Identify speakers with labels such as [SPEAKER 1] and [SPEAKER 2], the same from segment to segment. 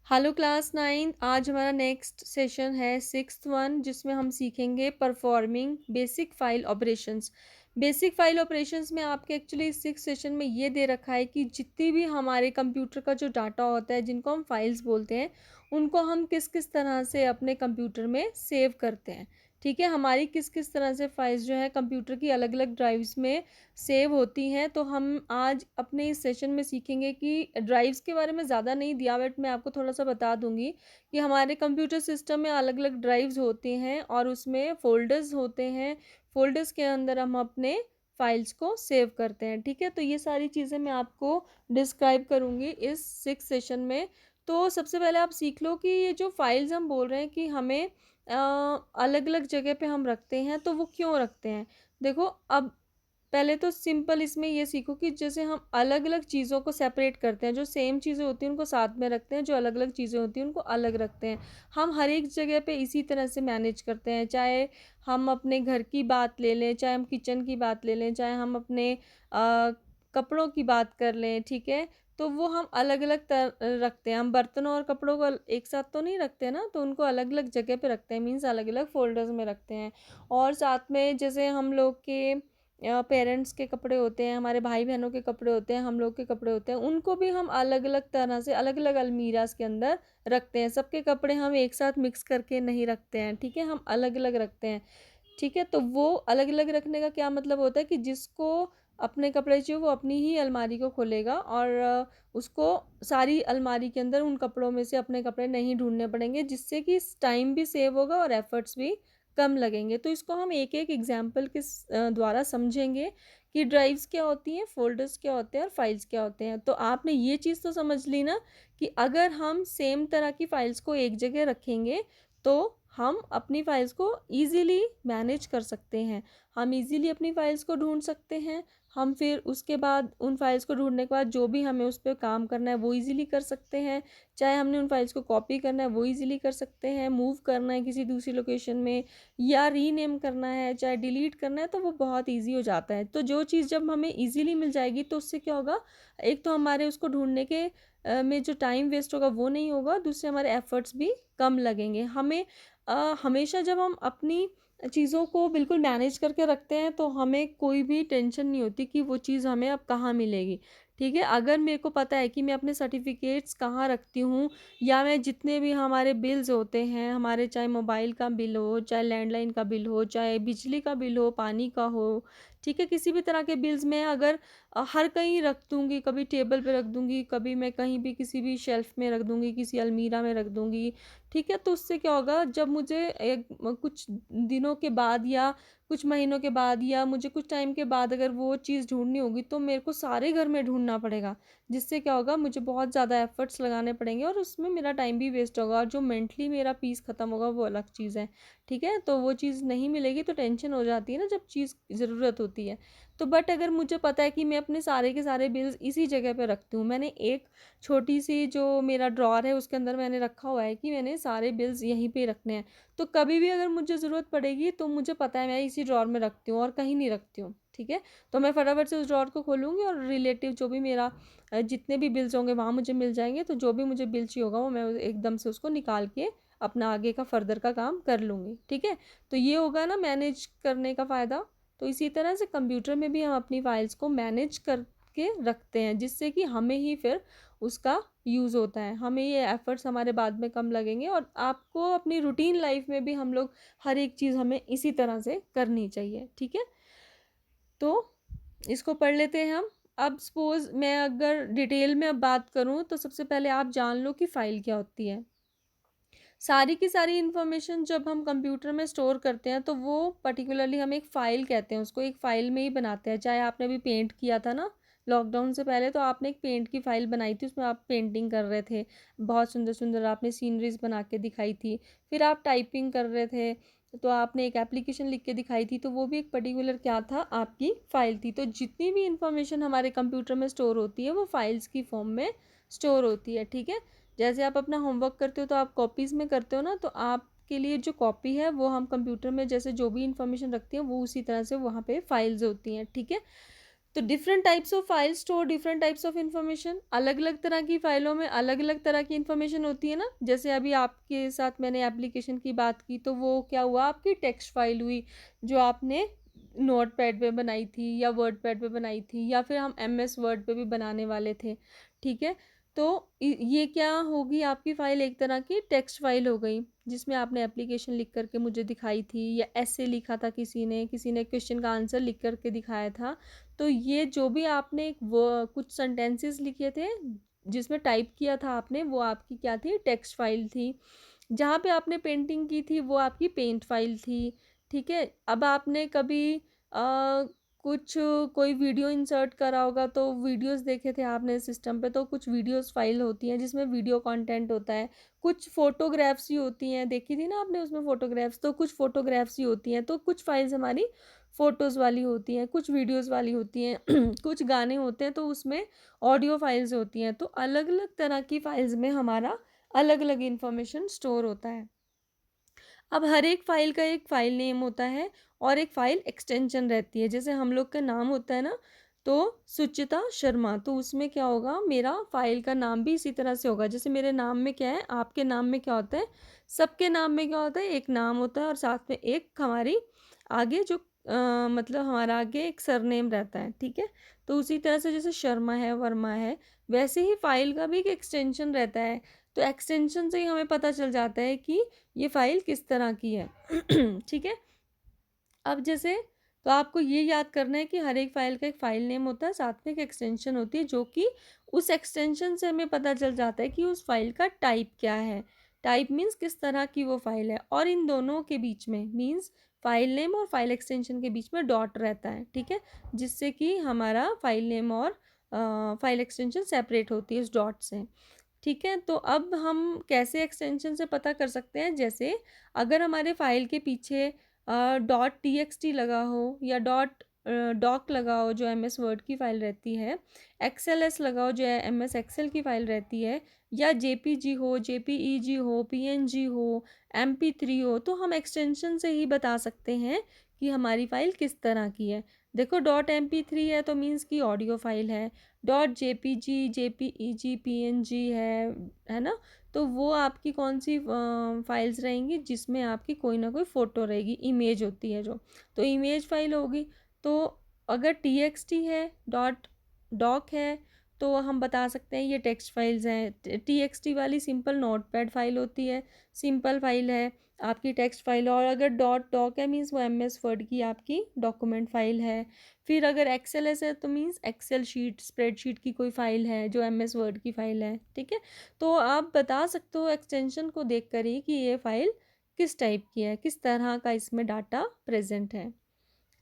[SPEAKER 1] Hello class 9। आज हमारा next session है 6th 1 जिसमें हम सीखेंगे performing basic file operations. Basic file operations में आपके एक्चुअली 6 सेशन में ये दे रखा है कि जितनी भी हमारे कंप्यूटर का जो डाटा होता है जिनको हम फाइल्स बोलते हैं उनको हम किस किस तरह से अपने कंप्यूटर में सेव करते हैं। ठीक है, हमारी किस किस तरह से फाइल्स जो है कंप्यूटर की अलग अलग ड्राइव्स में सेव होती हैं। तो हम आज अपने इस सेशन में सीखेंगे कि ड्राइव्स के बारे में ज़्यादा नहीं दिया, बट मैं आपको थोड़ा सा बता दूंगी कि हमारे कंप्यूटर सिस्टम में अलग अलग ड्राइव्स होते हैं और उसमें फोल्डर्स होते हैं। फोल्डर्स के अंदर हम अपने फाइल्स को सेव करते हैं। ठीक है, तो ये सारी चीज़ें मैं आपको डिस्क्राइब करूँगी इस 6 सेशन में। तो सबसे पहले आप सीख लो कि ये जो फाइल्स हम बोल रहे हैं कि हमें अलग अलग जगह पे हम रखते हैं, तो वो क्यों रखते हैं। देखो, अब पहले तो सिंपल इसमें ये सीखो कि जैसे हम अलग अलग चीज़ों को सेपरेट करते हैं, जो सेम चीज़ें होती हैं उनको साथ में रखते हैं, जो अलग अलग चीज़ें होती हैं उनको अलग रखते हैं। हम हर एक जगह पे इसी तरह से मैनेज करते हैं, चाहे हम अपने घर की बात ले लें, चाहे हम किचन की बात ले लें, चाहे हम अपने कपड़ों की बात कर लें। ठीक है, तो वो हम अलग अलग रखते हैं। हम बर्तनों और कपड़ों को एक साथ तो नहीं रखते ना, तो उनको अलग अलग जगह पे रखते हैं, मीन्स अलग अलग फोल्डर्स में रखते हैं। और साथ में जैसे हम लोग के पेरेंट्स के कपड़े होते हैं, हमारे भाई बहनों के कपड़े होते हैं, हम लोग के कपड़े होते हैं, उनको भी हम अलग अलग तरह से अलग अलग अलमीराज के अंदर रखते हैं। सबके कपड़े हम एक साथ मिक्स करके नहीं रखते हैं। ठीक है, हम अलग अलग रखते हैं। ठीक है, तो वो अलग अलग रखने का क्या मतलब होता है कि जिसको अपने कपड़े चाहिए वो अपनी ही अलमारी को खोलेगा और उसको सारी अलमारी के अंदर उन कपड़ों में से अपने कपड़े नहीं ढूंढने पड़ेंगे, जिससे कि टाइम भी सेव होगा और एफर्ट्स भी कम लगेंगे। तो इसको हम एक एक एग्जाम्पल के द्वारा समझेंगे कि ड्राइव्स क्या होती हैं, फोल्डर्स क्या होते हैं और फाइल्स क्या होते हैं। तो आपने ये चीज़ तो समझ ली ना कि अगर हम सेम तरह की फाइल्स को एक जगह रखेंगे तो हम अपनी फाइल्स को ईज़िली मैनेज कर सकते हैं। हम इजीली अपनी फाइल्स को ढूंढ सकते हैं। हम फिर उसके बाद उन फाइल्स को ढूंढने के बाद जो भी हमें उस पर काम करना है वो इजीली कर सकते हैं। चाहे हमने उन फाइल्स को कॉपी करना है वो इजीली कर सकते हैं, मूव करना है किसी दूसरी लोकेशन में या रीनेम करना है, चाहे डिलीट करना है, तो वो बहुत इजी हो जाता है। तो जो चीज़ जब हमें इजीली मिल जाएगी तो उससे क्या होगा, एक तो हमारे उसको ढूंढने के में जो टाइम वेस्ट होगा वो नहीं होगा, दूसरे हमारे एफर्ट्स भी कम लगेंगे। हमें हमेशा जब हम अपनी चीज़ों को बिल्कुल मैनेज करके रखते हैं तो हमें कोई भी टेंशन नहीं होती कि वो चीज़ हमें अब कहाँ मिलेगी। ठीक है, अगर मेरे को पता है कि मैं अपने सर्टिफिकेट्स कहाँ रखती हूँ, या मैं जितने भी हमारे बिल्स होते हैं, हमारे चाहे मोबाइल का बिल हो, चाहे लैंडलाइन का बिल हो, चाहे बिजली का बिल हो, पानी का हो, ठीक है, किसी भी तरह के बिल्स मैं अगर हर कहीं रख दूँगी, कभी टेबल पे रख दूँगी, कभी मैं कहीं भी किसी भी शेल्फ में रख दूँगी, किसी अलमीरा में रख दूँगी। ठीक है, तो उससे क्या होगा, जब मुझे कुछ दिनों के बाद या कुछ महीनों के बाद या मुझे कुछ टाइम के बाद अगर वो चीज़ ढूंढनी होगी तो मेरे को सारे घर में ढूंढना पड़ेगा, जिससे क्या होगा, मुझे बहुत ज़्यादा एफर्ट्स लगाने पड़ेंगे और उसमें मेरा टाइम भी वेस्ट होगा और जो मेंटली मेरा पीस ख़त्म होगा वो अलग चीज़ है। ठीक है, तो वो चीज़ नहीं मिलेगी तो टेंशन हो जाती है ना जब चीज़ ज़रूरत होती है। तो बट अगर मुझे पता है कि मैं अपने सारे के सारे बिल्स इसी जगह पे रखती हूँ, मैंने एक छोटी सी जो मेरा ड्रॉअर है उसके अंदर मैंने रखा हुआ है कि मैंने सारे बिल्स यहीं पे रखने हैं, तो कभी भी अगर मुझे ज़रूरत पड़ेगी तो मुझे पता है मैं इसी ड्रॉअर में रखती हूँ और कहीं नहीं रखती हूँ। ठीक है, तो मैं फटाफट से उस ड्रॉअर को खोलूँगी और रिलेटिव जो भी मेरा जितने भी बिल्स होंगे वहाँ मुझे मिल जाएंगे, तो जो भी मुझे बिल चाहिए होगा वो मैं एकदम से उसको निकाल के अपना आगे का फर्दर का काम कर लूँगी। ठीक है, तो ये होगा ना मैनेज करने का फ़ायदा। तो इसी तरह से कंप्यूटर में भी हम अपनी फाइल्स को मैनेज करके रखते हैं, जिससे कि हमें ही फिर उसका यूज़ होता है, हमें ये एफर्ट्स हमारे बाद में कम लगेंगे और आपको अपनी रूटीन लाइफ में भी हम लोग हर एक चीज़ हमें इसी तरह से करनी चाहिए। ठीक है, तो इसको पढ़ लेते हैं हम। अब सपोज मैं अगर डिटेल में अब बात करूं तो सबसे पहले आप जान लो कि फ़ाइल क्या होती है। सारी की सारी इन्फॉर्मेशन जब हम कंप्यूटर में स्टोर करते हैं तो वो पर्टिकुलरली हम एक फ़ाइल कहते हैं, उसको एक फ़ाइल में ही बनाते हैं। चाहे आपने अभी पेंट किया था ना लॉकडाउन से पहले, तो आपने एक पेंट की फ़ाइल बनाई थी, उसमें आप पेंटिंग कर रहे थे, बहुत सुंदर सुंदर आपने सीनरीज बना के दिखाई थी। फिर आप टाइपिंग कर रहे थे तो आपने एक एप्लीकेशन लिख के दिखाई थी, तो वो भी एक पर्टिकुलर क्या था, आपकी फ़ाइल थी। तो जितनी भी इंफॉर्मेशन हमारे कंप्यूटर में स्टोर होती है वो फाइल्स की फॉर्म में स्टोर होती है। ठीक है, जैसे आप अपना होमवर्क करते हो तो आप कॉपीज़ में करते हो ना, तो आपके लिए जो कॉपी है वो हम कंप्यूटर में जैसे जो भी इंफॉर्मेशन रखती हैं वो उसी तरह से वहाँ पे फाइल्स होती हैं। ठीक है, तो different types of file store different types of information. अलग अलग तरह की फाइलों में अलग अलग तरह की इंफॉर्मेशन होती है ना। जैसे अभी आपके साथ मैंने एप्लीकेशन की बात की, तो वो क्या हुआ, आपकी टेक्स्ट फाइल हुई जो आपने नोट पैड पे बनाई थी या वर्ड पैड पे बनाई थी, या फिर हम MS वर्ड पे भी बनाने वाले थे। ठीक है, तो ये क्या होगी, आपकी फ़ाइल एक तरह की टेक्स्ट फाइल हो गई, जिसमें आपने एप्लीकेशन लिख करके मुझे दिखाई थी, या ऐसे लिखा था किसी ने क्वेश्चन का आंसर लिख करके दिखाया था। तो ये जो भी आपने वो कुछ सेंटेंसेस लिखे थे जिसमें टाइप किया था आपने, वो आपकी क्या थी, टेक्स्ट फाइल थी। जहाँ पे आपने पेंटिंग की थी वो आपकी पेंट फाइल थी। ठीक है, अब आपने कभी कुछ कोई वीडियो इंसर्ट करा होगा, तो वीडियोस देखे थे आपने सिस्टम पे, तो कुछ वीडियोस फाइल होती हैं जिसमें वीडियो कंटेंट होता है। कुछ फोटोग्राफ्स ही होती हैं, देखी थी ना आपने उसमें फोटोग्राफ्स, तो कुछ फोटोग्राफ्स ही होती हैं। तो कुछ फाइल्स हमारी फ़ोटोज़ वाली होती हैं, कुछ वीडियोज़ वाली होती हैं कुछ गाने होते हैं तो उसमें ऑडियो फाइल्स होती हैं। तो अलग अलग तरह की फाइल्स में हमारा अलग अलग इंफॉर्मेशन स्टोर होता है। अब हर एक फ़ाइल का एक फ़ाइल नेम होता है और एक फ़ाइल एक्सटेंशन रहती है। जैसे हम लोग का नाम होता है ना, तो सुचिता शर्मा, तो उसमें क्या होगा, मेरा फ़ाइल का नाम भी इसी तरह से होगा। जैसे मेरे नाम में क्या है, आपके नाम में क्या होता है, सबके नाम में क्या होता है, एक नाम होता है और साथ में एक हमारी आगे जो मतलब हमारा आगे एक सरनेम रहता है। ठीक है, तो उसी तरह से जैसे शर्मा है, वर्मा है, वैसे ही फ़ाइल का भी एक एक्सटेंशन रहता है। तो एक्सटेंशन से ही हमें पता चल जाता है कि ये फाइल किस तरह की है। ठीक है, अब जैसे तो आपको ये याद करना है कि हर एक फाइल का एक फाइल नेम होता है, साथ में एक एक्सटेंशन होती है, जो कि उस एक्सटेंशन से हमें पता चल जाता है कि उस फाइल का टाइप क्या है। टाइप मीन्स किस तरह की वो फाइल है, और इन दोनों के बीच में मीन्स फाइल नेम और फाइल एक्सटेंशन के बीच में डॉट रहता है। ठीक है, जिससे कि हमारा फाइल नेम और फाइल एक्सटेंशन सेपरेट होती है उस डॉट से। ठीक है, तो अब हम कैसे एक्सटेंशन से पता कर सकते हैं, जैसे अगर हमारे फाइल के पीछे .txt लगा हो, या डॉक लगा हो जो MS वर्ड की फ़ाइल रहती है, XLS लगा हो जो MS एक्सेल की फ़ाइल रहती है, या JPG हो, JPEG हो, PNG हो, MP3 हो, तो हम एक्सटेंशन से ही बता सकते हैं कि हमारी फ़ाइल किस तरह की है। देखो .mp3 है तो मीन्स की ऑडियो फाइल है, .jpg, JPEG, PNG है ना, तो वो आपकी कौन सी फाइल्स रहेंगी, जिसमें आपकी कोई ना कोई फ़ोटो रहेगी, इमेज होती है जो, तो इमेज फाइल होगी। तो अगर TXT है, डॉक है, तो हम बता सकते हैं ये टेक्स्ट फाइल्स हैं। TXT वाली सिंपल नोटपैड फाइल होती है, सिंपल फाइल है आपकी टेक्स्ट फाइल। और अगर डॉक है मीन्स वो MS वर्ड की आपकी डॉक्यूमेंट फाइल है। फिर अगर XLS है तो मीन्स एक्सेल शीट, स्प्रेडशीट की कोई फाइल है जो MS वर्ड की फाइल है। ठीक है, तो आप बता सकते हो एक्सटेंशन को देख कर ही कि ये फाइल किस टाइप की है, किस तरह का इसमें डाटा प्रेजेंट है।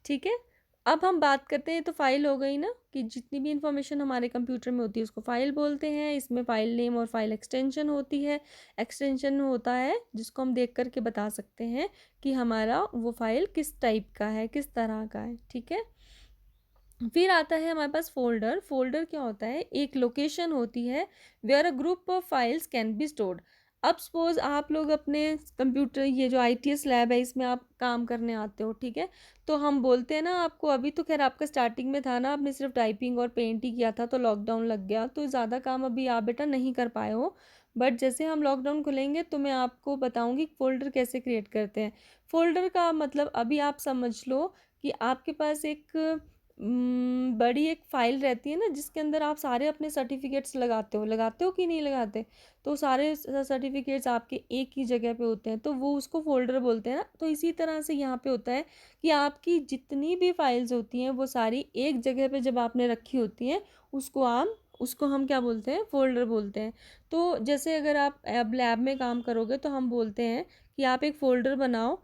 [SPEAKER 1] ठीक है, अब हम बात करते हैं, तो फाइल हो गई ना, कि जितनी भी इंफॉर्मेशन हमारे कंप्यूटर में होती है उसको फाइल बोलते हैं। इसमें फाइल नेम और फाइल एक्सटेंशन होती है। एक्सटेंशन होता है जिसको हम देख करके बता सकते हैं कि हमारा वो फाइल किस टाइप का है, किस तरह का है। ठीक है, फिर आता है हमारे पास फोल्डर। फोल्डर क्या होता है, एक लोकेशन होती है where a group of files can be stored. अब सपोज आप लोग अपने कंप्यूटर, ये जो ITS लैब है इसमें आप काम करने आते हो, ठीक है, तो हम बोलते हैं ना आपको, अभी तो खैर आपका स्टार्टिंग में था ना, आपने सिर्फ टाइपिंग और पेंट ही किया था, तो लॉकडाउन लग गया तो ज़्यादा काम अभी आप बेटा नहीं कर पाए हो। बट जैसे हम लॉकडाउन खुलेंगे तो मैं आपको बताऊंगी फोल्डर कैसे क्रिएट करते हैं। फोल्डर का मतलब अभी आप समझ लो कि आपके पास एक बड़ी एक फ़ाइल रहती है ना, जिसके अंदर आप सारे अपने सर्टिफिकेट्स लगाते हो कि नहीं लगाते, तो सारे सर्टिफिकेट्स आपके एक ही जगह पे होते हैं, तो वो उसको फोल्डर बोलते हैं ना। तो इसी तरह से यहाँ पे होता है कि आपकी जितनी भी फाइल्स होती हैं वो सारी एक जगह पे जब आपने रखी होती हैं, उसको हम क्या बोलते हैं, फोल्डर बोलते हैं। तो जैसे अगर आप अब लैब में काम करोगे तो हम बोलते हैं कि आप एक फ़ोल्डर बनाओ,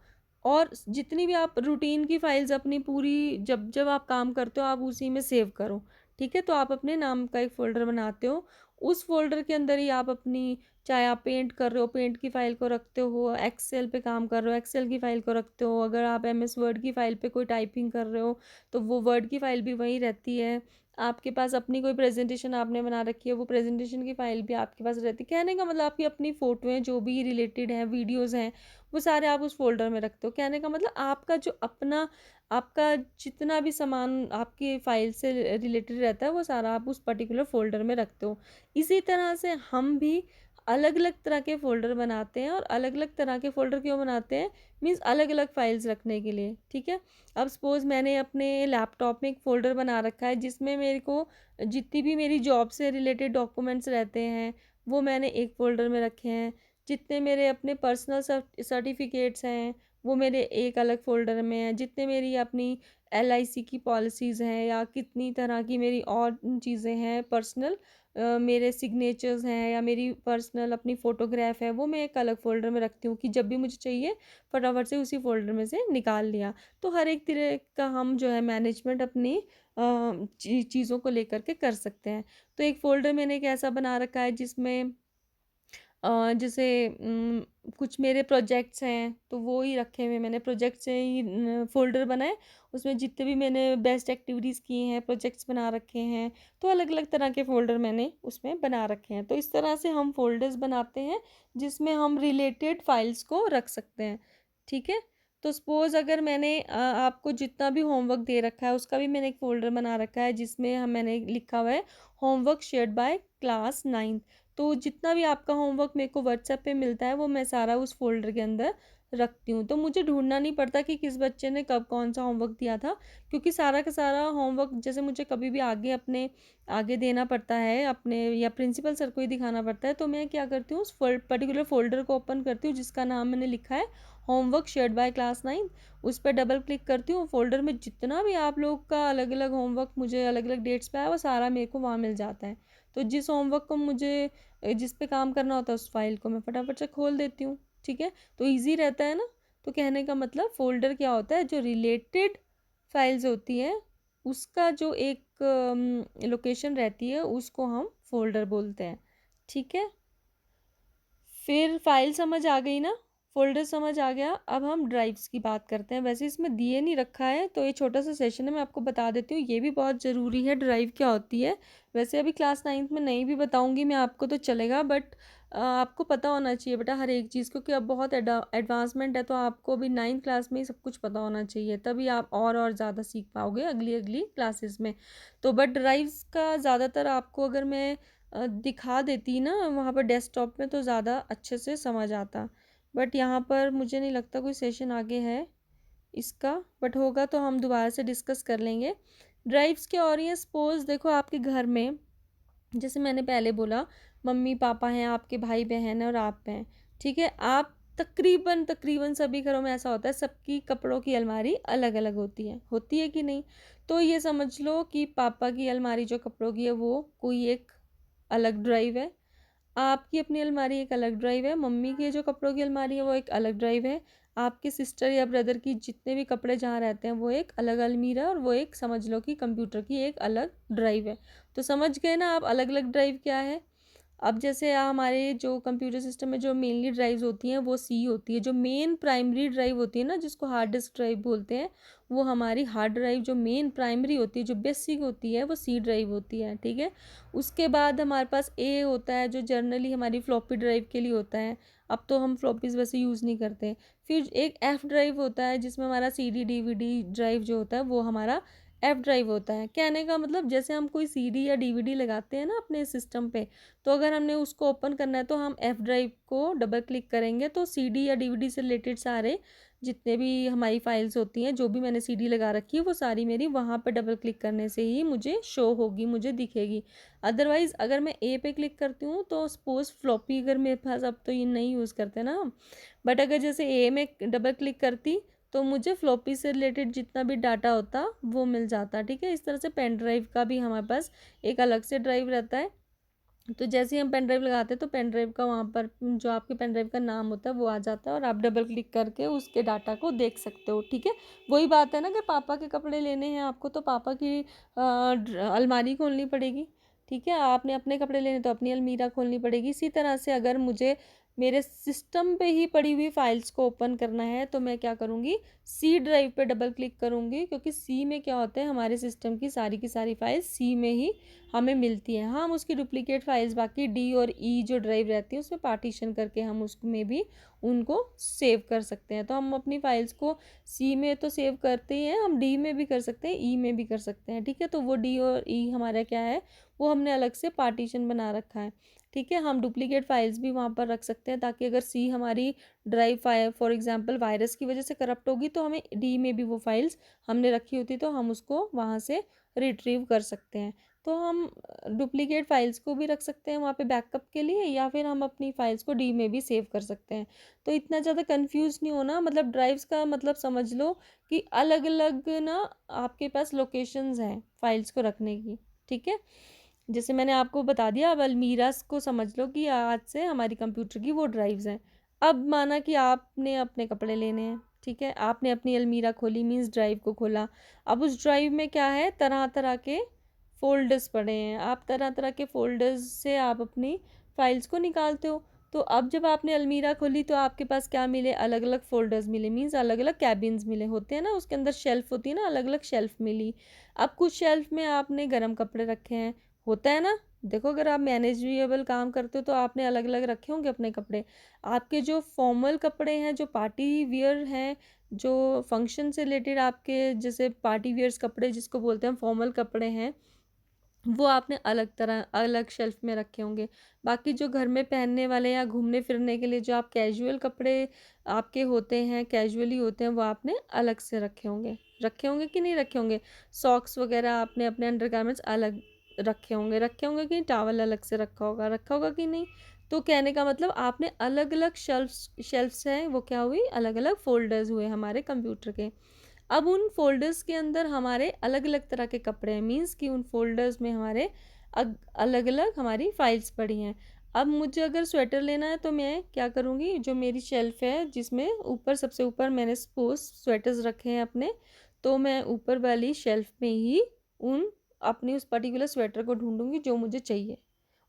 [SPEAKER 1] और जितनी भी आप रूटीन की फाइल्स अपनी पूरी, जब जब आप काम करते हो आप उसी में सेव करो। ठीक है, तो आप अपने नाम का एक फ़ोल्डर बनाते हो, उस फोल्डर के अंदर ही आप अपनी, चाहे आप पेंट कर रहे हो पेंट की फ़ाइल को रखते हो, एक्सेल पे काम कर रहे हो एक्सेल की फ़ाइल को रखते हो, अगर आप MS वर्ड की फ़ाइल पे कोई टाइपिंग कर रहे हो तो वो वर्ड की फ़ाइल भी वहीं रहती है। आपके पास अपनी कोई प्रेजेंटेशन आपने बना रखी है, वो प्रेजेंटेशन की फ़ाइल भी आपके पास रहती है। कहने का मतलब आपकी अपनी फ़ोटोएँ जो भी रिलेटेड हैं, वीडियोज़ हैं, वो सारे आप उस फ़ोल्डर में रखते हो। कहने का मतलब आपका जो अपना आपका जितना भी सामान आपकी फ़ाइल से रिलेटेड रहता है, वो सारा आप उस पर्टिकुलर फ़ोल्डर में रखते हो। इसी तरह से हम भी अलग-अलग तरह के फ़ोल्डर बनाते हैं, और अलग-अलग तरह के फ़ोल्डर क्यों बनाते हैं? मीन्स अलग-अलग फ़ाइल्स रखने के लिए, ठीक है? अब सपोज़ मैंने अपने लैपटॉप में एक फ़ोल्डर बना रखा है, जिसमें मेरे को जितनी भी मेरी जॉब से रिलेटेड डॉक्यूमेंट्स रहते हैं, वो मैंने एक फ़ोल्डर में रखे हैं। जितने मेरे अपने पर्सनल सर्टिफ़िकेट्स हैं, वो मेरे एक अलग फ़ोल्डर में हैं। जितने मेरी अपनी एलआईसी की पॉलिसीज़ हैं, या कितनी तरह की मेरी और चीज़ें हैं पर्सनल, मेरे सिग्नेचर्स हैं, या मेरी पर्सनल अपनी फ़ोटोग्राफ है, वो मैं एक अलग फ़ोल्डर में रखती हूँ कि जब भी मुझे चाहिए फटाफट से उसी फ़ोल्डर में से निकाल लिया। तो हर एक तरह का हम जो है मैनेजमेंट अपनी चीज़ों को लेकर के कर सकते हैं। तो एक फ़ोल्डर मैंने एक ऐसा बना रखा है जिसमें जैसे कुछ मेरे प्रोजेक्ट्स हैं, तो वो ही रखे हुए मैंने प्रोजेक्ट से ही फ़ोल्डर बनाए। उसमें जितने भी मैंने बेस्ट एक्टिविटीज़ की हैं, प्रोजेक्ट्स बना रखे हैं, तो अलग-अलग तरह के फ़ोल्डर मैंने उसमें बना रखे हैं। तो इस तरह से हम फ़ोल्डर्स बनाते हैं, जिसमें हम रिलेटेड फ़ाइल्स को रख सकते हैं, ठीक है? तो सपोज़ अगर मैंने आपको जितना भी होमवर्क दे रखा है, उसका भी मैंने एक फ़ोल्डर बना रखा है, जिसमें मैंने लिखा हुआ है होमवर्क शेयर्ड बाय क्लास 9। तो जितना भी आपका होमवर्क मेरे को व्हाट्सएप पे मिलता है, वो मैं सारा उस फ़ोल्डर के अंदर रखती हूँ। तो मुझे ढूँढना नहीं पड़ता कि किस बच्चे ने कब कौन-सा होमवर्क दिया था, क्योंकि सारा का सारा होमवर्क जैसे मुझे कभी भी आगे अपने आगे देना पड़ता है अपने, या प्रिंसिपल सर को ही दिखाना पड़ता है, तो मैं क्या करती हूँ, उस पर्टिकुलर फ़ोल्डर को ओपन करती हूँ जिसका नाम मैंने लिखा है होमवर्क शेयर्ड बाय क्लास 9। उस पे डबल क्लिक करती हूँ, फ़ोल्डर में जितना भी आप लोग का अलग-अलग होमवर्क मुझे अलग-अलग डेट्स पे आया, वो सारा मेरे को वहाँ मिल जाता है। तो जिस होमवर्क को मुझे जिस पे काम करना होता है, उस फाइल को मैं फटाफट से खोल देती हूँ, ठीक है? तो ईज़ी रहता है ना? तो कहने का मतलब फ़ोल्डर क्या होता है, जो रिलेटेड फाइल्स होती हैं, उसका जो एक लोकेशन रहती है, उसको हम फ़ोल्डर बोलते हैं, ठीक है? फिर फाइल समझ आ गई ना, फ़ोल्डर समझ आ गया। अब हम ड्राइव्स की बात करते हैं। वैसे इसमें दिए नहीं रखा है, तो ये छोटा सा सेशन है, मैं आपको बता देती हूँ। ये भी बहुत ज़रूरी है, ड्राइव क्या होती है। वैसे अभी क्लास 9th में नहीं भी बताऊँगी मैं आपको तो चलेगा, बट आपको पता होना चाहिए बेटा हर एक चीज़, क्योंकि अब बहुत एडवांसमेंट है, तो आपको अभी 9th क्लास में ही सब कुछ पता होना चाहिए, तभी आप और ज़्यादा सीख पाओगे अगली अगली क्लासेस में। तो बट ड्राइव्स का ज़्यादातर आपको अगर मैं दिखा देती ना वहाँ पर डेस्कटॉप में, तो ज़्यादा अच्छे से समझ आता। बट यहाँ पर मुझे नहीं लगता कोई सेशन आगे है इसका, बट होगा तो हम दोबारा से डिस्कस कर लेंगे। ड्राइव्स क्या हो रही हैं, सपोज़ देखो आपके घर में, जैसे मैंने पहले बोला, मम्मी पापा हैं, आपके भाई बहन हैं, और आप हैं, ठीक है? आप तकरीबन तकरीबन सभी घरों में ऐसा होता है, सबकी कपड़ों की अलमारी अलग अलग होती है कि नहीं? तो ये समझ लो कि पापा की अलमारी जो कपड़ों की है, वो कोई एक अलग ड्राइव है, आपकी अपनी अलमारी एक अलग ड्राइव है, मम्मी की जो कपड़ों की अलमारी है वो एक अलग ड्राइव है, आपके सिस्टर या ब्रदर की जितने भी कपड़े जहाँ रहते हैं वो एक अलग अलमीरा है, और वो एक समझ लो कि कंप्यूटर की एक अलग ड्राइव है। तो समझ गए ना आप अलग अलग ड्राइव क्या है। अब जैसे हमारे जो कंप्यूटर सिस्टम में जो मेनली ड्राइव्स होती हैं, वो सी होती है, जो मेन प्राइमरी ड्राइव होती है ना, जिसको हार्ड डिस्क ड्राइव बोलते हैं, वो हमारी हार्ड ड्राइव जो मेन प्राइमरी होती है, जो बेसिक होती है, वो सी ड्राइव होती है, ठीक है? उसके बाद हमारे पास ए होता है, जो जनरली हमारी फ्लॉपी ड्राइव के लिए होता है। अब तो हम फ्लॉपीज़ वैसे यूज़ नहीं करते। फिर एक एफ ड्राइव होता है, जिसमें हमारा सी डी DVD ड्राइव जो होता है, वो हमारा एफ ड्राइव होता है। कहने का मतलब जैसे हम कोई सीडी या डीवीडी लगाते हैं ना अपने सिस्टम पे, तो अगर हमने उसको ओपन करना है, तो हम एफ ड्राइव को डबल क्लिक करेंगे, तो सीडी या डीवीडी से रिलेटेड सारे जितने भी हमारी फाइल्स होती हैं, जो भी मैंने सीडी लगा रखी है, वो सारी मेरी वहाँ पे डबल क्लिक करने से ही मुझे शो होगी, मुझे दिखेगी। अदरवाइज़ अगर मैं ए पे क्लिक करती हूँ, तो सपोज़ फ्लॉपी अगर मेरे पास, अब तो ये नहीं यूज़ करते ना हम, बट अगर जैसे ए में डबल क्लिक करती, तो मुझे फ्लॉपी से रिलेटेड जितना भी डाटा होता वो मिल जाता, ठीक है? इस तरह से पेन ड्राइव का भी हमारे पास एक अलग से ड्राइव रहता है। तो जैसे ही हम पेन ड्राइव लगाते हैं, तो पेन ड्राइव का वहाँ पर जो आपके पेन ड्राइव का नाम होता है वो आ जाता है, और आप डबल क्लिक करके उसके डाटा को देख सकते हो, ठीक है? वही बात है ना, अगर पापा के कपड़े लेने हैं आपको, तो पापा की अलमारी खोलनी पड़ेगी, ठीक है? आपने अपने कपड़े लेने तो अपनी अलमीरा खोलनी पड़ेगी। इसी तरह से अगर मुझे मेरे सिस्टम पे ही पड़ी हुई फाइल्स को ओपन करना है तो मैं क्या करूँगी, सी ड्राइव पे डबल क्लिक करूँगी, क्योंकि सी में क्या होता है, हमारे सिस्टम की सारी फाइल्स सी में ही हमें मिलती हैं। हाँ, हम उसकी डुप्लीकेट फाइल्स बाकी डी और ई जो ड्राइव रहती है उसमें पार्टीशन करके हम उसमें भी उनको सेव कर सकते हैं। तो हम अपनी फाइल्स को सी में तो सेव करते ही हैं, हम डी में भी कर सकते हैं, ई में भी कर सकते हैं। ठीक है, तो वो डी और ई हमारा क्या है, वो हमने अलग से पार्टीशन बना रखा है। ठीक है, हम डुप्लीकेट फाइल्स भी वहाँ पर रख सकते हैं, ताकि अगर सी हमारी drive file for example virus की वजह से करप्ट होगी तो हमें डी में भी वो फाइल्स हमने रखी होती तो हम उसको वहाँ से रिट्रीव कर सकते हैं। तो हम डुप्लीकेट फाइल्स को भी रख सकते हैं वहाँ पे बैकअप के लिए, या फिर हम अपनी फाइल्स को डी में भी सेव कर सकते हैं। तो इतना ज़्यादा कंफ्यूज नहीं होना, मतलब ड्राइव्स का मतलब समझ लो कि अलग अलग ना आपके पास लोकेशंस हैं फाइल्स को रखने की। ठीक है, जैसे मैंने आपको बता दिया, अब अलमीरास को समझ लो कि आज से हमारी कंप्यूटर की वो ड्राइव्स हैं। अब माना कि आपने अपने कपड़े लेने हैं, ठीक है, आपने अपनी अलमीरा खोली, मीन्स ड्राइव को खोला। अब उस ड्राइव में क्या है, तरह तरह के फ़ोल्डर्स पड़े हैं, आप तरह तरह के फ़ोल्डर्स से आप अपनी फाइल्स को निकालते हो। तो अब जब आपने अलमीरा खोली तो आपके पास क्या मिले, अलग अलग फ़ोल्डर्स मिले, मीन्स अलग अलग कैबिन्स मिले, होते हैं ना उसके अंदर शेल्फ होती है ना, अलग अलग शेल्फ मिली। अब कुछ शेल्फ में आपने गर्म कपड़े रखे हैं, होता है ना, देखो अगर आप मैनेजेबल काम करते हो तो आपने अलग अलग रखे होंगे अपने कपड़े। आपके जो फॉर्मल कपड़े हैं, जो पार्टी वियर हैं, जो फंक्शन से रिलेटेड आपके जैसे पार्टी वियर्स कपड़े जिसको बोलते हैं फॉर्मल कपड़े हैं, वो आपने अलग तरह अलग शेल्फ में रखे होंगे। बाकी जो घर में पहनने वाले या घूमने फिरने के लिए जो आप कैजुअल कपड़े आपके होते हैं, कैजुअली होते हैं, वो आपने अलग से रखे होंगे कि नहीं रखे होंगे। सॉक्स वगैरह आपने अपने अंडरगारमेंट्स अलग रखे होंगे कि टॉवल अलग से रखा होगा कि नहीं। तो कहने का मतलब आपने अलग अलग शेल्फ्स हैं, वो क्या हुई, अलग अलग फोल्डर्स हुए हमारे कंप्यूटर के। अब उन फोल्डर्स के अंदर हमारे अलग अलग तरह के कपड़े हैं, मीन्स कि उन फोल्डर्स में हमारे अलग अलग हमारी फाइल्स पड़ी हैं। अब मुझे अगर स्वेटर लेना है तो मैं क्या करूँगी, जो मेरी शेल्फ है जिसमें ऊपर सबसे ऊपर मैंने सपोज स्वेटर्स रखे हैं अपने, तो मैं ऊपर वाली शेल्फ में ही उन अपनी उस पर्टिकुलर स्वेटर को ढूंढूंगी जो मुझे चाहिए।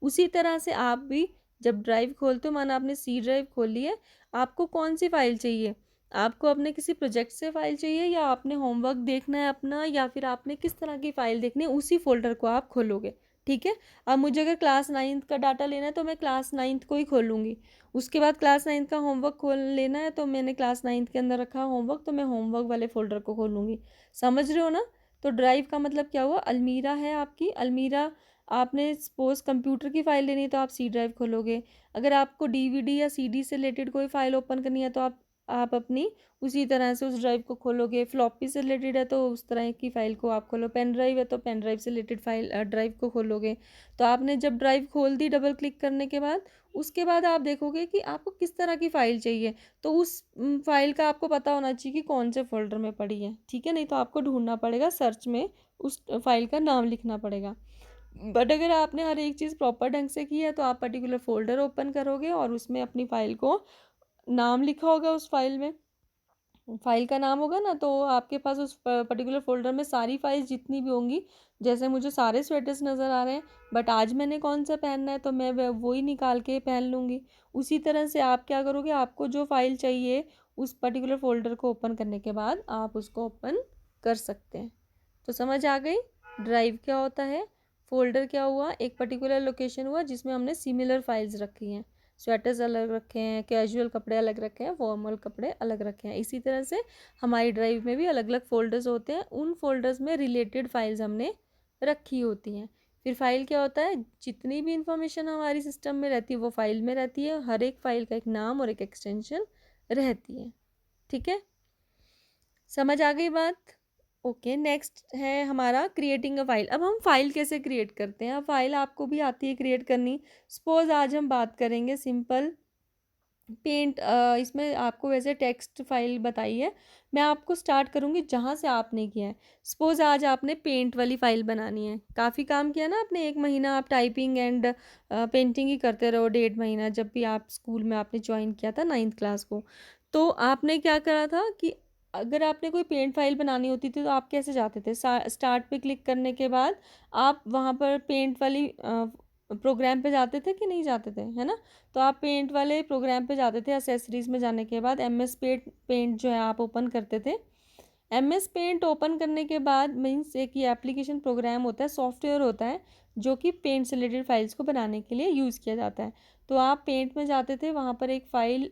[SPEAKER 1] उसी तरह से आप भी जब ड्राइव खोलते हो, माना आपने सी ड्राइव खोली है, आपको कौन सी फाइल चाहिए, आपको अपने किसी प्रोजेक्ट से फाइल चाहिए, या आपने होमवर्क देखना है अपना, या फिर आपने किस तरह की फ़ाइल देखनी है, उसी फोल्डर को आप खोलोगे। ठीक है, अब मुझे अगर क्लास 9th का डाटा लेना है तो मैं क्लास 9th को ही खोलूँगी। उसके बाद क्लास 9th का होमवर्क खोल लेना है तो मैंने क्लास 9th के अंदर रखा होमवर्क, तो मैं होमवर्क वाले फोल्डर को खोलूँगी। समझ रहे हो ना। तो ड्राइव का मतलब क्या हुआ, अलमीरा है आपकी, अलमीरा आपने सपोज कंप्यूटर की फ़ाइल लेनी है तो आप सी ड्राइव खोलोगे। अगर आपको डीवीडी या सीडी से रिलेटेड कोई फ़ाइल ओपन करनी है तो आप अपनी उसी तरह से उस ड्राइव को खोलोगे। फ्लॉपी से रिलेटेड है तो उस तरह की फ़ाइल को आप खोलो, पेन ड्राइव है तो पेन ड्राइव से रिलेटेड फाइल ड्राइव को खोलोगे। तो आपने जब ड्राइव खोल दी डबल क्लिक करने के बाद, उसके बाद आप देखोगे कि आपको किस तरह की फ़ाइल चाहिए। तो उस फाइल का आपको पता होना चाहिए कि कौन से फोल्डर में पड़ी है। ठीक है, नहीं तो आपको ढूंढना पड़ेगा, सर्च में उस फाइल का नाम लिखना पड़ेगा। बट अगर आपने हर एक चीज़ प्रॉपर ढंग से की है तो आप पर्टिकुलर फोल्डर ओपन करोगे और उसमें अपनी फ़ाइल को नाम लिखा होगा, उस फाइल में फाइल का नाम होगा ना, तो आपके पास उस पर्टिकुलर फोल्डर में सारी फाइल्स जितनी भी होंगी, जैसे मुझे सारे स्वेटर्स नज़र आ रहे हैं बट आज मैंने कौन सा पहनना है तो मैं वो ही निकाल के पहन लूँगी। उसी तरह से आप क्या करोगे, आपको जो फाइल चाहिए उस पर्टिकुलर फोल्डर को ओपन करने के बाद आप उसको ओपन कर सकते हैं। तो समझ आ गई, ड्राइव क्या होता है, फोल्डर क्या हुआ, एक पर्टिकुलर लोकेशन हुआ जिसमें हमने सिमिलर फाइल्स रखी हैं। स्वेटर्स अलग रखे हैं, कैजुअल कपड़े अलग रखे हैं, फॉर्मल कपड़े अलग रखे हैं। इसी तरह से हमारी ड्राइव में भी अलग अलग फोल्डर्स होते हैं, उन फोल्डर्स में रिलेटेड फाइल्स हमने रखी होती हैं। फिर फाइल क्या होता है, जितनी भी इंफॉर्मेशन हमारी सिस्टम में रहती है वो फाइल में रहती है, हर एक फाइल का एक नाम और एक एक्सटेंशन रहती है। ठीक है, समझ आ गई बात। ओके, नेक्स्ट है हमारा क्रिएटिंग अ फाइल। अब हम फाइल कैसे क्रिएट करते हैं, फाइल आपको भी आती है क्रिएट करनी। सपोज आज हम बात करेंगे सिंपल पेंट, इसमें आपको वैसे टेक्स्ट फाइल बताई है, मैं आपको स्टार्ट करूँगी जहाँ से आपने किया है। सपोज़ आज आपने पेंट वाली फ़ाइल बनानी है, काफ़ी काम किया ना आपने, 1 महीना आप टाइपिंग एंड पेंटिंग ही करते रहो, 1.5 महीना जब भी आप स्कूल में आपने ज्वाइन किया था 9th क्लास को। तो आपने क्या करा था कि अगर आपने कोई पेंट फाइल बनानी होती थी तो आप कैसे जाते थे, स्टार्ट पे क्लिक करने के बाद आप वहाँ पर पेंट वाली प्रोग्राम पे जाते थे कि नहीं जाते थे, है ना। तो आप पेंट वाले प्रोग्राम पे जाते थे, एसेसरीज में जाने के बाद एमएस पेंट जो है आप ओपन करते थे। एमएस पेंट ओपन करने के बाद मीन्स एक ये एप्लीकेशन प्रोग्राम होता है, सॉफ्टवेयर होता है जो कि पेंट से रिलेटेड फाइल्स को बनाने के लिए यूज़ किया जाता है। तो आप पेंट में जाते थे, वहाँ पर एक फ़ाइल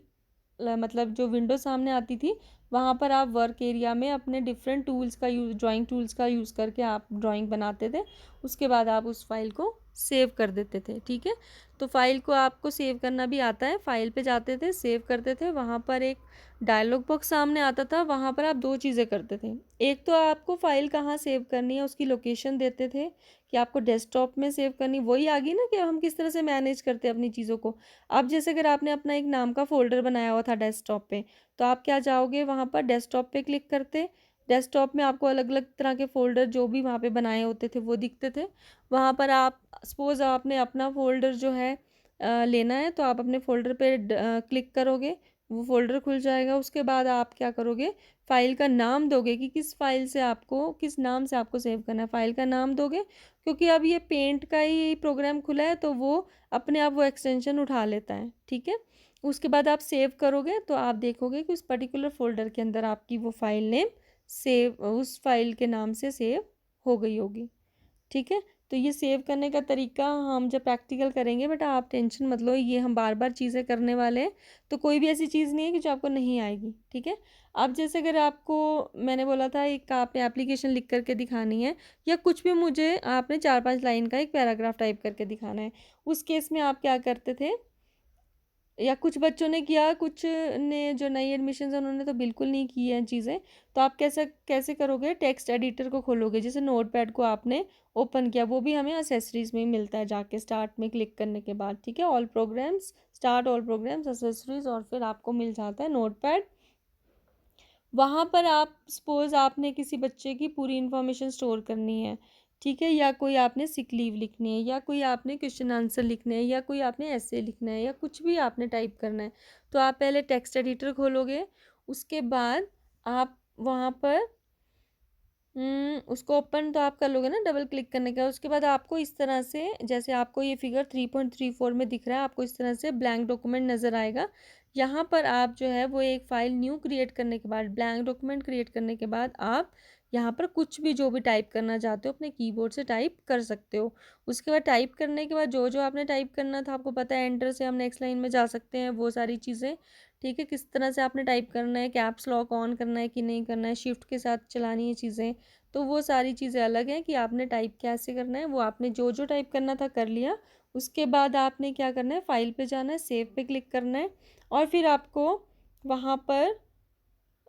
[SPEAKER 1] मतलब जो विंडो सामने आती थी, वहाँ पर आप वर्क एरिया में अपने डिफरेंट टूल्स का यूज़, ड्राइंग टूल्स का यूज़ करके आप ड्राइंग बनाते थे। उसके बाद आप उस फाइल को सेव कर देते थे, ठीक है। तो फाइल को आपको सेव करना भी आता है, फाइल पे जाते थे, सेव करते थे, वहाँ पर एक डायलॉग बॉक्स सामने आता था, वहाँ पर आप दो चीज़ें करते थे। एक तो आपको फ़ाइल कहाँ सेव करनी है उसकी लोकेशन देते थे कि आपको डेस्कटॉप में सेव करनी, वही आ गई ना कि हम किस तरह से मैनेज करते हैं अपनी चीज़ों को। अब जैसे अगर आपने अपना एक नाम का फ़ोल्डर बनाया हुआ था डेस्कटॉप पे, तो आप क्या जाओगे वहाँ पर डेस्कटॉप पे क्लिक करते, डेस्कटॉप में आपको अलग अलग तरह के फ़ोल्डर जो भी वहाँ पे बनाए होते थे वो दिखते थे। वहाँ पर आप सपोज़ आपने अपना फ़ोल्डर जो है लेना है, तो आप अपने फ़ोल्डर पे क्लिक करोगे, वो फ़ोल्डर खुल जाएगा। उसके बाद आप क्या करोगे, फ़ाइल का नाम दोगे कि किस फ़ाइल से आपको, किस नाम से आपको सेव करना है, फ़ाइल का नाम दोगे। क्योंकि अब ये पेंट का ही प्रोग्राम खुला है तो वो अपने आप वो एक्सटेंशन उठा लेता है, ठीक है। उसके बाद आप सेव करोगे तो आप देखोगे कि उस पर्टिकुलर फ़ोल्डर के अंदर आपकी वो फ़ाइल नेम सेव उस फ़ाइल के नाम से सेव हो गई होगी, ठीक है। तो ये सेव करने का तरीका हम जब प्रैक्टिकल करेंगे, बट आप टेंशन मत लो, ये हम बार बार चीज़ें करने वाले हैं, तो कोई भी ऐसी चीज़ नहीं है कि जो आपको नहीं आएगी, ठीक है। अब जैसे अगर आपको मैंने बोला था एक आपने एप्लीकेशन लिख करके दिखानी है, या कुछ भी मुझे आपने 4-5 लाइन का एक पैराग्राफ टाइप करके दिखाना है, उस केस में आप क्या करते थे, या कुछ बच्चों ने किया, कुछ ने जो नई एडमिशन है उन्होंने तो बिल्कुल नहीं की हैं चीज़ें। तो आप कैसे कैसे करोगे, टेक्स्ट एडिटर को खोलोगे, जैसे नोटपैड को आपने ओपन किया, वो भी हमें एसेसरीज में ही मिलता है, जाके स्टार्ट में क्लिक करने के बाद, ठीक है। All programmes, start all programmes, accessories, और फिर आपको मिल जाता है नोटपैड। वहाँ पर आप सपोज़ आपने किसी बच्चे की पूरी इन्फॉर्मेशन स्टोर करनी है, ठीक है, या कोई आपने सिक लीव लिखनी है, या कोई आपने क्वेश्चन आंसर लिखने हैं, या कोई आपने ऐसे लिखना है, या कुछ भी आपने टाइप करना है, तो आप पहले टेक्स्ट एडिटर खोलोगे। उसके बाद आप वहाँ पर उसको ओपन तो आप कर लोगे ना डबल क्लिक करने के बाद। उसके बाद आपको इस तरह से, जैसे आपको ये फिगर 3.34 में दिख रहा है, आपको इस तरह से ब्लैंक डॉक्यूमेंट नज़र आएगा। यहाँ पर आप जो है वो एक फ़ाइल न्यू क्रिएट करने के बाद, ब्लैंक डॉक्यूमेंट क्रिएट करने के बाद, आप यहाँ पर कुछ भी जो भी टाइप करना चाहते हो अपने कीबोर्ड से टाइप कर सकते हो। उसके बाद टाइप करने के बाद जो जो आपने टाइप करना था, आपको पता है एंटर से हम नेक्स्ट लाइन में जा सकते हैं, वो सारी चीज़ें, ठीक है। किस तरह से आपने टाइप करना है, कैप्स लॉक ऑन करना है कि नहीं करना है, शिफ्ट के साथ चलानी है चीज़ें, तो वो सारी चीज़ें अलग हैं कि आपने टाइप कैसे करना है। वो आपने जो जो टाइप करना था कर लिया। उसके बाद आपने क्या करना है, फ़ाइल पे जाना है, सेव पे क्लिक करना है, और फिर आपको वहाँ पर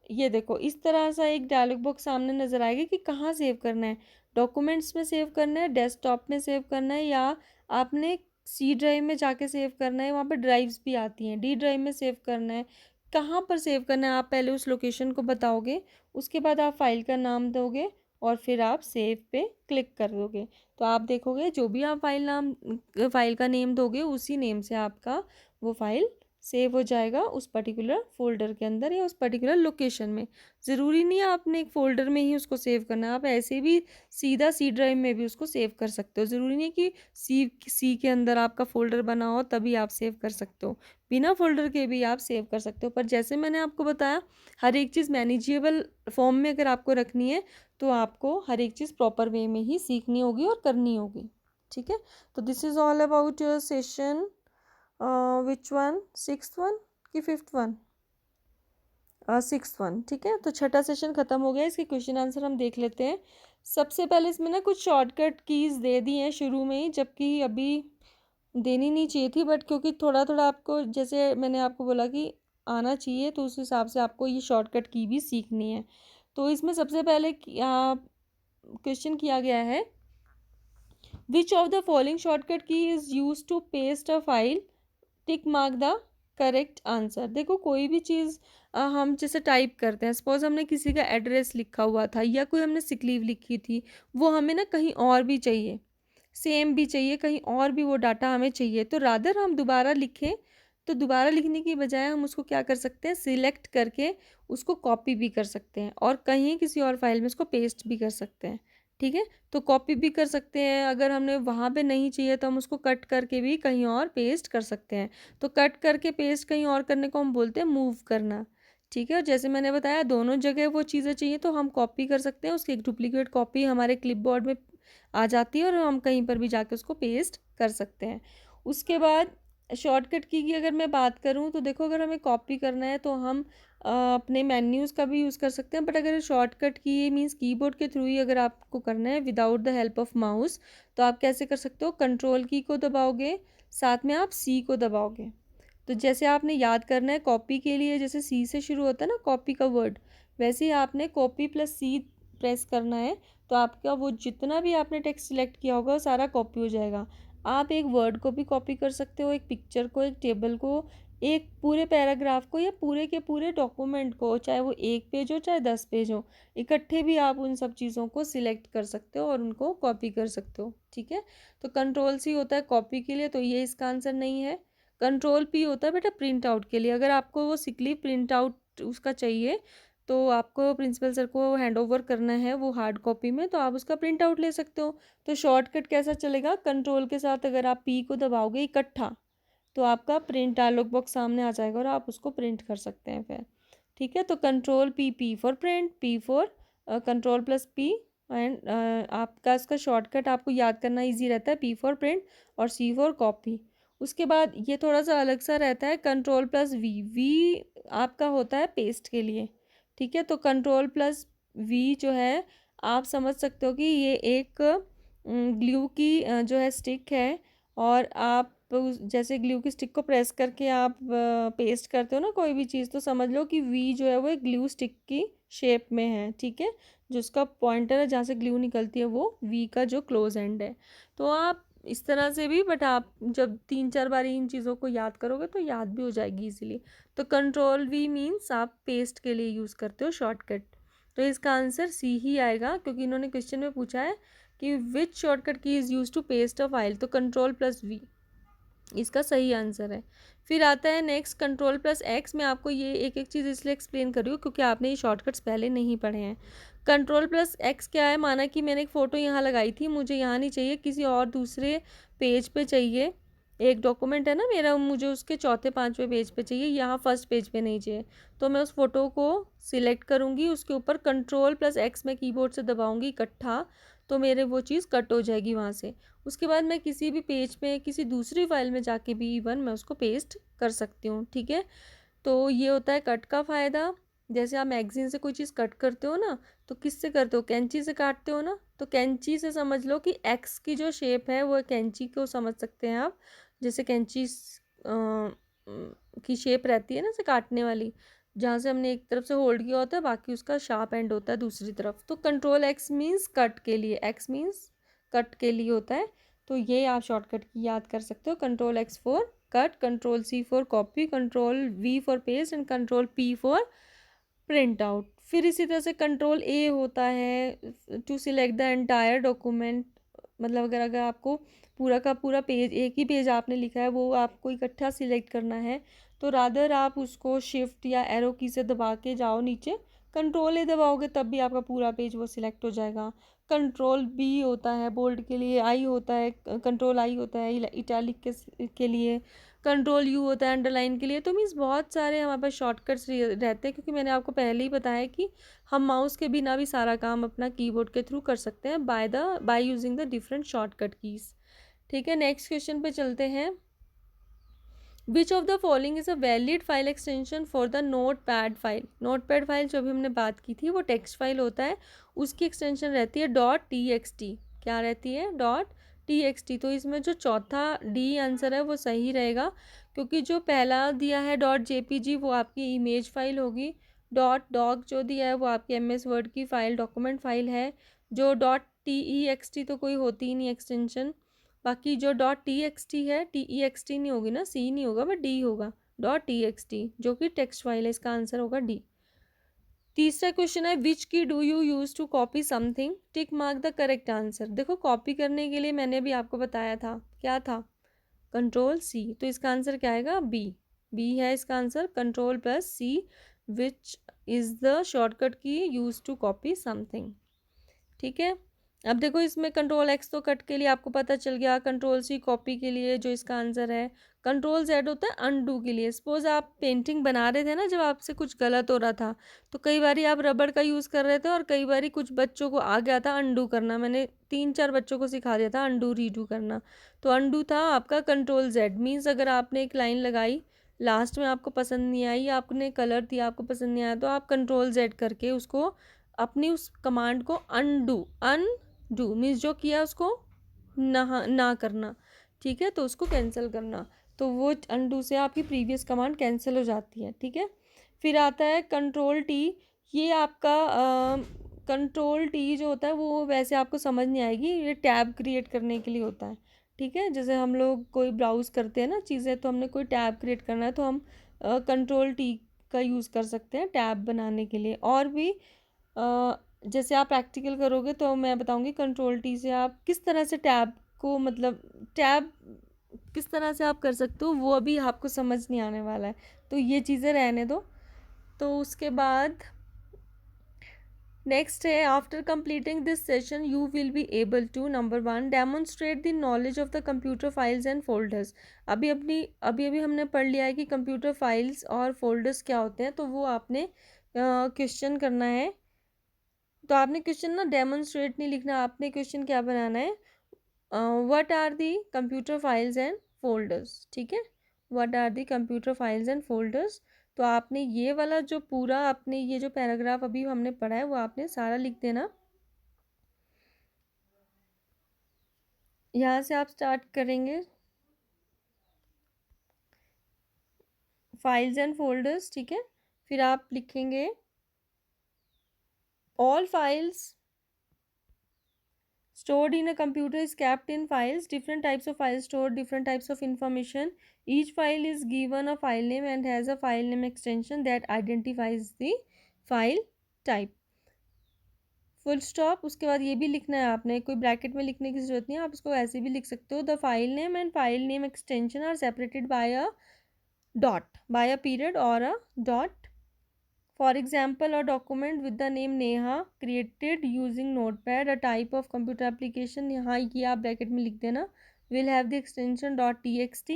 [SPEAKER 1] ये देखो इस तरह सा एक डायलॉग बॉक्स सामने नज़र आएगा कि कहाँ सेव करना है, डॉक्यूमेंट्स में सेव करना है, डेस्कटॉप में सेव करना है, या आपने सी ड्राइव में जाके सेव करना है, वहाँ पर ड्राइव्स भी आती हैं, डी ड्राइव में सेव करना है, कहाँ पर सेव करना है आप पहले उस लोकेशन को बताओगे। उसके बाद आप फाइल का नाम दोगे और फिर आप सेव पे क्लिक कर दोगे। तो आप देखोगे जो भी आप फाइल का नेम दोगे उसी नेम से आपका वो फाइल सेव हो जाएगा उस पर्टिकुलर फ़ोल्डर के अंदर या उस पर्टिकुलर लोकेशन में। ज़रूरी नहीं है आपने एक फ़ोल्डर में ही उसको सेव करना है, आप ऐसे भी सीधा सी ड्राइव में भी उसको सेव कर सकते हो। ज़रूरी नहीं है कि सी के अंदर आपका फ़ोल्डर बना हो तभी आप सेव कर सकते हो, बिना फ़ोल्डर के भी आप सेव कर सकते हो। पर जैसे मैंने आपको बताया, हर एक चीज़ मैनेजेबल फॉर्म में अगर आपको रखनी है तो आपको हर एक चीज़ प्रॉपर वे में ही सीखनी होगी और करनी होगी, ठीक है। तो this is all about your session. Which one, sixth one कि फिफ्थ वन? सिक्स्थ वन, ठीक है। तो छठा सेशन ख़त्म हो गया, इसके क्वेश्चन आंसर हम देख लेते हैं। सबसे पहले इसमें ना कुछ शॉर्टकट कीज़ दे दी हैं शुरू में ही, जबकि अभी देनी नहीं चाहिए थी, बट क्योंकि थोड़ा थोड़ा आपको, जैसे मैंने आपको बोला कि आना चाहिए, तो उस हिसाब से आपको ये शॉर्टकट की भी सीखनी है। तो इसमें सबसे पहले क्वेश्चन किया गया है, which of the following shortcut key is use to paste a file, tick mark the correct answer. देखो कोई भी चीज़ हम जैसे टाइप करते हैं, सपोज हमने किसी का एड्रेस लिखा हुआ था या कोई हमने सिक लीव लिखी थी, वो हमें ना कहीं और भी चाहिए, सेम भी चाहिए, कहीं और भी वो डाटा हमें चाहिए, तो रादर हम दोबारा लिखें, तो दोबारा लिखने की बजाय हम उसको क्या कर सकते हैं, सिलेक्ट करके उसको कॉपी भी कर सकते हैं और कहीं किसी और फाइल में उसको पेस्ट भी कर सकते हैं, ठीक है। तो कॉपी भी कर सकते हैं, अगर हमने वहाँ पे नहीं चाहिए तो हम उसको कट करके भी कहीं और पेस्ट कर सकते हैं। तो कट करके पेस्ट कहीं और करने को हम बोलते हैं मूव करना। ठीक है, और जैसे मैंने बताया दोनों जगह वो चीज़ें चाहिए तो हम कॉपी कर सकते हैं, उसकी एक डुप्लीकेट कॉपी हमारे क्लिपबोर्ड में आ जाती है और हम कहीं पर भी जाके उसको पेस्ट कर सकते हैं। उसके बाद शॉर्टकट की अगर मैं बात करूँ तो देखो, अगर हमें कॉपी करना है तो हम अपने मेन्यूज़ का भी यूज़ कर सकते हैं, बट अगर शॉर्टकट की मीन्स कीबोर्ड के थ्रू ही अगर आपको करना है without the help of mouse, तो आप कैसे कर सकते हो, कंट्रोल की को दबाओगे, साथ में आप सी को दबाओगे। तो जैसे आपने याद करना है कॉपी के लिए, जैसे सी से शुरू होता है ना कॉपी का वर्ड, वैसे ही आपने कॉपी प्लस सी प्रेस करना है, तो आपका वो जितना भी आपने टेक्स्ट सिलेक्ट किया होगा वो सारा कॉपी हो जाएगा। आप एक वर्ड को भी कॉपी कर सकते हो, एक पिक्चर को, एक टेबल को, एक पूरे पैराग्राफ को, या पूरे के पूरे डॉक्यूमेंट को, चाहे वो 1 पेज हो चाहे 10 पेज हो, इकट्ठे भी आप उन सब चीज़ों को सिलेक्ट कर सकते हो और उनको कॉपी कर सकते हो। ठीक है, तो कंट्रोल सी होता है कॉपी के लिए, तो ये इसका आंसर नहीं है। कंट्रोल पी होता है बेटा प्रिंट आउट के लिए, अगर आपको वो सिकली प्रिंट आउट उसका चाहिए तो आपको प्रिंसिपल सर को हैंड ओवर करना है वो हार्ड कॉपी में, तो आप उसका प्रिंट आउट ले सकते हो। तो शॉर्टकट कैसा चलेगा, कंट्रोल के साथ अगर आप पी को दबाओगे इकट्ठा, तो आपका प्रिंट डायलॉग बॉक्स सामने आ जाएगा और आप उसको प्रिंट कर सकते हैं फिर। ठीक है, तो control P, P for print, P for control plus P, and आपका इसका शॉर्टकट आपको याद करना इजी रहता है, पी फॉर प्रिंट और सी फॉर कॉपी। उसके बाद ये थोड़ा सा अलग सा रहता है, कंट्रोल प्लस वी, वी आपका होता है पेस्ट के लिए। ठीक है, तो कंट्रोल प्लस वी जो है, आप समझ सकते हो कि ये एक ग्लू की जो है स्टिक है, और आप जैसे ग्लू की स्टिक को प्रेस करके आप पेस्ट करते हो ना कोई भी चीज़, तो समझ लो कि वी जो है वो एक ग्लू स्टिक की शेप में है। ठीक है, जो उसका पॉइंटर है जहाँ से ग्लू निकलती है वो वी का जो क्लोज एंड है। तो आप इस तरह से भी, बट आप जब 3-4 बार इन चीज़ों को याद करोगे तो याद भी हो जाएगी इजीली। तो कंट्रोल वी मीन्स आप पेस्ट के लिए यूज़ करते हो शॉर्टकट। तो इसका आंसर सी ही आएगा, क्योंकि इन्होंने क्वेश्चन में पूछा है कि which shortcut key is use to paste a file, तो कंट्रोल प्लस वी इसका सही आंसर है। फिर आता है नेक्स्ट कंट्रोल प्लस एक्स। मैं आपको ये एक एक चीज़ इसलिए एक्सप्लेन कर रही हूँ क्योंकि आपने ये शॉर्टकट्स पहले नहीं पढ़े हैं। कंट्रोल प्लस एक्स क्या है, माना कि मैंने एक फ़ोटो यहाँ लगाई थी, मुझे यहाँ नहीं चाहिए, किसी और दूसरे पेज पे चाहिए। एक डॉक्यूमेंट है ना मेरा, मुझे उसके चौथे पाँचवें पेज पे चाहिए, यहाँ फर्स्ट पेज पे नहीं चाहिए, तो मैं उस फोटो को सिलेक्ट करूँगी, उसके ऊपर कंट्रोल प्लस एक्स मैं कीबोर्ड से दबाऊँगी इकट्ठा, तो मेरे वो चीज़ कट हो जाएगी वहाँ से। उसके बाद मैं किसी भी पेज पे किसी दूसरी फाइल में जाके भी इवन मैं उसको पेस्ट कर सकती हूँ। ठीक है, तो ये होता है कट का फ़ायदा। जैसे आप मैगजीन से कोई चीज़ कट करते हो ना, तो किससे करते हो, कैंची से काटते हो ना, तो कैंची से समझ लो कि एक्स की जो शेप है वो कैंची को समझ सकते हैं आप। जैसे कैंची की शेप रहती है ना से काटने वाली, जहाँ से हमने एक तरफ से होल्ड किया होता है, बाकी उसका शार्प एंड होता है दूसरी तरफ। तो कंट्रोल एक्स मीन्स कट के लिए, एक्स मीन्स कट के लिए होता है। तो ये आप शॉर्टकट की याद कर सकते हो, control X for cut, control C for copy, control V for paste and control P for print out. फिर इसी तरह से कंट्रोल ए होता है to select the entire document, मतलब अगर अगर आपको पूरा का पूरा पेज, एक ही पेज आपने लिखा है वो आपको इकट्ठा सिलेक्ट करना है, तो रादर आप उसको शिफ्ट या एरो की से दबा के जाओ नीचे, कंट्रोल ए दबाओगे तब भी आपका पूरा पेज वो सिलेक्ट हो जाएगा। कंट्रोल बी होता है बोल्ड के लिए, आई होता है, कंट्रोल आई होता है इटैलिक के लिए, कंट्रोल यू होता है अंडरलाइन के लिए। तो मीन्स बहुत सारे हमारे पास शॉर्टकट्स रहते हैं, क्योंकि मैंने आपको पहले ही बताया कि हम माउस के बिना भी सारा काम अपना कीबोर्ड के थ्रू कर सकते हैं by using the different shortcut keys. ठीक है, नेक्स्ट क्वेश्चन पे चलते हैं। विच of the following is a valid file extension for the note pad file. Note pad file जो अभी हमने बात की थी वो टेक्स्ट फाइल होता है, उसकी एक्सटेंशन रहती है डॉट टी एक्स टी। क्या रहती है, डॉट टी एक्स टी। तो इसमें जो चौथा डी आंसर है वो सही रहेगा, क्योंकि जो पहला दिया है डॉट जेपीजी वो आपकी इमेज फाइल होगी, डॉट डॉक जो दिया है वो आपकी एम एस वर्ड की फाइल डॉक्यूमेंट फाइल है, जो dot T E x T तो कोई होती ही नहीं एक्सटेंशन। बाकी जो डॉट टी एक्स टी है, टी ई एक्स टी नहीं होगी ना, सी नहीं होगा बट डी होगा, डॉट टी एक्स टी जो कि टेक्स्ट फाइल है, इसका आंसर होगा डी। तीसरा क्वेश्चन है which key do you use to copy something, tick mark the correct answer. देखो कॉपी करने के लिए मैंने अभी आपको बताया था, क्या था, कंट्रोल सी, तो इसका आंसर क्या आएगा, बी। बी है इसका आंसर, control plus C, which is the shortcut key use to copy something. ठीक है, अब देखो इसमें कंट्रोल एक्स तो कट के लिए आपको पता चल गया, कंट्रोल सी कॉपी के लिए जो इसका आंसर है, कंट्रोल जेड होता है अनडू के लिए। सपोज आप पेंटिंग बना रहे थे ना, जब आपसे कुछ गलत हो रहा था तो कई बार आप रबड़ का यूज़ कर रहे थे और कई बार कुछ बच्चों को आ गया था अनडू करना। मैंने 3-4 बच्चों को सिखा दिया था अनडू रीडू करना, तो अनडू था आपका कंट्रोल जेड। मीन्स अगर आपने एक लाइन लगाई, लास्ट में आपको पसंद नहीं आई, आपने कलर दिया आपको पसंद नहीं आया, तो आप कंट्रोल जेड करके उसको अपनी उस कमांड को अनडू मीन्स जो किया उसको ना करना, ठीक है, तो उसको कैंसिल करना। तो वो अनडू से आपकी प्रीवियस कमांड कैंसिल हो जाती है, ठीक है। फिर आता है कंट्रोल टी। ये आपका कंट्रोल टी जो होता है वो वैसे आपको समझ नहीं आएगी, ये टैब क्रिएट करने के लिए होता है, ठीक है। जैसे हम लोग कोई ब्राउज़ करते हैं ना चीज़ें, तो हमने कोई टैब क्रिएट करना है तो हम कंट्रोल टी का यूज़ कर सकते हैं टैब बनाने के लिए। और भी जैसे आप प्रैक्टिकल करोगे तो मैं बताऊंगी कंट्रोल टी से आप किस तरह से टैब को, मतलब टैब किस तरह से आप कर सकते हो, वो अभी आपको समझ नहीं आने वाला है, तो ये चीज़ें रहने दो। तो उसके बाद नेक्स्ट है, after completing this session you will be able to number 1 demonstrate the knowledge of the computer files and folders. अभी हमने पढ़ लिया है कि कंप्यूटर फाइल्स और फोल्डर्स क्या होते हैं, तो वो आपने क्वेश्चन करना है। तो आपने क्वेश्चन ना डेमोन्स्ट्रेट नहीं लिखना, आपने क्वेश्चन क्या बनाना है, what are the computer files and folders, ठीक है, what are the computer files and folders. तो आपने ये वाला जो पूरा आपने ये जो पैराग्राफ अभी हमने पढ़ा है वो आपने सारा लिख देना। यहाँ से आप स्टार्ट करेंगे फाइल्स एंड फोल्डर्स, ठीक है। फिर आप लिखेंगे all files stored in a computer is kept in files. Different types of files store different types of information. Each file is given a file name and has a file name extension that identifies the file type. Full stop. उसके बाद ये भी लिखना है आपने, कोई bracket में लिखने की जरूरत नहीं है, आप इसको ऐसे भी लिख सकते हो। The file name and file name extension are separated by a dot, by a period और a dot. For example, a document with the name Neha created using Notepad, a type of computer application, यहाँ ये आप bracket में लिख देना, will have the extension .txt.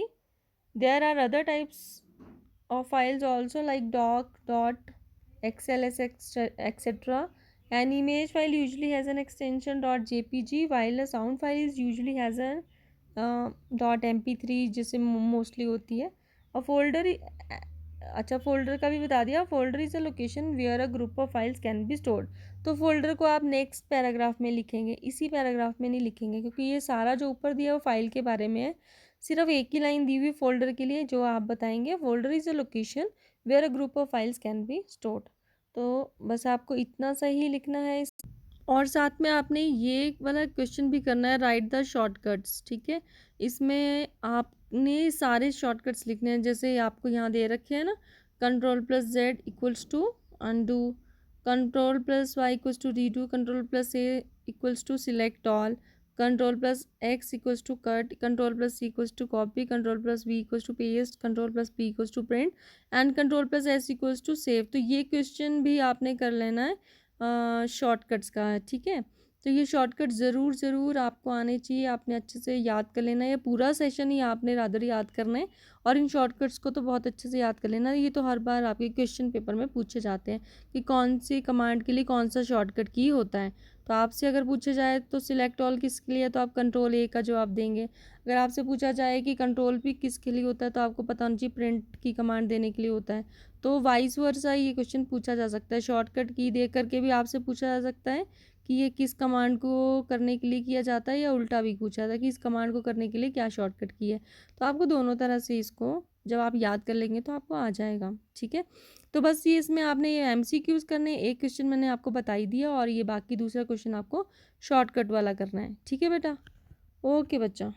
[SPEAKER 1] There are other types of files also like doc, dot, xls, etc. An image file usually has an extension .jpg, while a sound file is usually has a .mp3 जिससे mostly होती है। A folder, अच्छा folder का भी बता दिया, folder is a location where a group of files can be stored. तो folder को आप नेक्स्ट पैराग्राफ में लिखेंगे, इसी पैराग्राफ में नहीं लिखेंगे, क्योंकि ये सारा जो ऊपर दिया है वो फाइल के बारे में है। सिर्फ एक ही लाइन दी हुई फोल्डर के लिए जो आप बताएंगे, folder is a location where a group of files can be stored. तो बस आपको इतना सा ही लिखना है। और साथ में आपने ये वाला क्वेश्चन भी करना है, राइट द शॉर्टकट्स, ठीक है। इसमें आपने सारे शॉर्टकट्स लिखने हैं, जैसे आपको यहाँ दे रखे हैं ना, control plus Z equals to undo, control plus Y equals to redo, control plus A equals to select all, control plus X equals to cut, control plus C equals to copy, control plus V equals to paste, control plus P equals to print and control plus S equals to save. तो ये question भी आपने कर लेना है shortcuts का, ठीक है। तो ये शॉर्टकट ज़रूर ज़रूर आपको आने चाहिए, आपने अच्छे से याद कर लेना है, ये पूरा सेशन ही आपने रादर याद करना है। और इन शॉर्टकट्स को तो बहुत अच्छे से याद कर लेना, ये तो हर बार आपके क्वेश्चन पेपर में पूछे जाते हैं कि कौन सी कमांड के लिए कौन सा शॉर्टकट की होता है। तो आपसे अगर पूछा जाए तो सिलेक्ट ऑल किसके लिए, तो आप कंट्रोल ए का जवाब देंगे। अगर आपसे पूछा जाए कि कंट्रोल पी किसके लिए होता है, तो आपको पता होना चाहिए प्रिंट की कमांड देने के लिए होता है। तो वाइस वर्सा ये क्वेश्चन पूछा जा सकता है, शॉर्टकट की दे करके भी आपसे पूछा जा सकता है कि ये किस कमांड को करने के लिए किया जाता है, या उल्टा भी पूछा जाता है कि इस कमांड को करने के लिए क्या शॉर्टकट की है। तो आपको दोनों तरह से इसको जब आप याद कर लेंगे तो आपको आ जाएगा, ठीक है। तो बस ये इसमें आपने ये MCQs करने, एक क्वेश्चन मैंने आपको बता ही दिया और ये बाकी दूसरा क्वेश्चन आपको शॉर्टकट वाला करना है, ठीक है बेटा। ओके बच्चा।